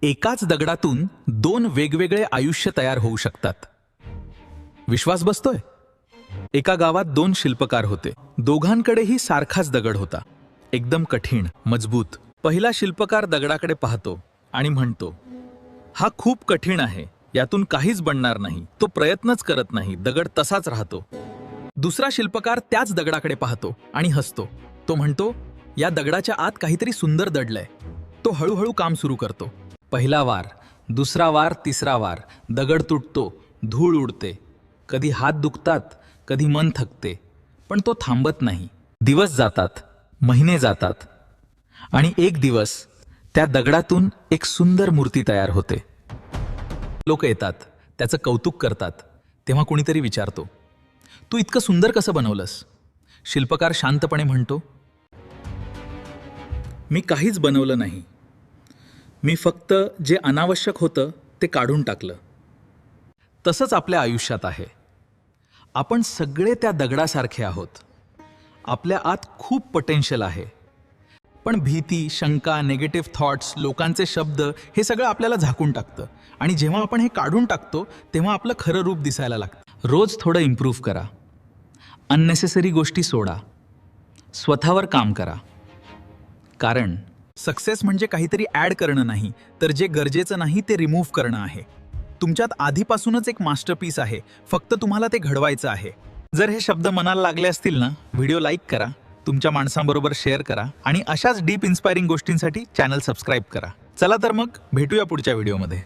एकाच दगडातून दोन वेगवेगळे आयुष्य तयार होऊ शकतात. विश्वास बसतोय? एका गावात दोन शिल्पकार होते. दोघांकडेही सारखाच दगड होता, एकदम कठीण, मजबूत. पहिला शिल्पकार दगडाकडे पाहतो आणि म्हणतो, हा खूप कठीण आहे, यातून काहीच बनणार नाही. तो प्रयत्नच करत नाही, दगड तसाच राहतो. दुसरा शिल्पकार त्याच दगडाकडे पाहतो आणि हसतो. तो म्हणतो, या दगडाच्या आत काहीतरी सुंदर दडलंय. तो हळूहळू काम सुरू करतो. पहिला वार, दुसरा वार, तिसरा वार. दगड तुटतो, धूळ उडते. कधी हात दुखतात, कधी मन थकते, पण तो थांबत नाही. दिवस जातात, महिने जातात, आणि एक दिवस त्या दगडातून एक सुंदर मूर्ती तयार होते. लोक येतात, त्याचं कौतुक करतात. तेव्हा कोणीतरी विचारतो, तू इतकं सुंदर कसं बनवलंस? शिल्पकार शांतपणे म्हणतो, मी काहीच बनवलं नाही. मी फक्त जे अनावश्यक होतं ते काढून टाकलं. तसंच आपल्या आयुष्यात आहे. आपण सगळे त्या दगडासारखे आहोत. आपल्या आत खूप पोटेन्शियल आहे, पण भीती, शंका, नेगेटिव्ह थॉट्स, लोकांचे शब्द हे सगळं आपल्याला झाकून टाकतं. आणि जेव्हा आपण हे काढून टाकतो तेव्हा आपलं खरं रूप दिसायला लागतं. रोज थोडं इम्प्रूव्ह करा, अननेसेसरी गोष्टी सोडा, स्वतःवर काम करा. कारण सक्सेस म्हणजे काहीतरी ॲड करणं नाही, तर जे गरजेचं नाही ते रिमूव्ह करणं आहे. तुमच्यात आधीपासूनच एक मास्टरपीस आहे, फक्त तुम्हाला ते घडवायचं आहे. जर हे शब्द मनाला लागले असतील ना, व्हिडिओ लाईक करा, तुमच्या माणसांबरोबर शेअर करा, आणि अशाच डीप इन्स्पायरिंग गोष्टींसाठी चॅनल सबस्क्राईब करा. चला तर मग भेटूया पुढच्या व्हिडिओमध्ये.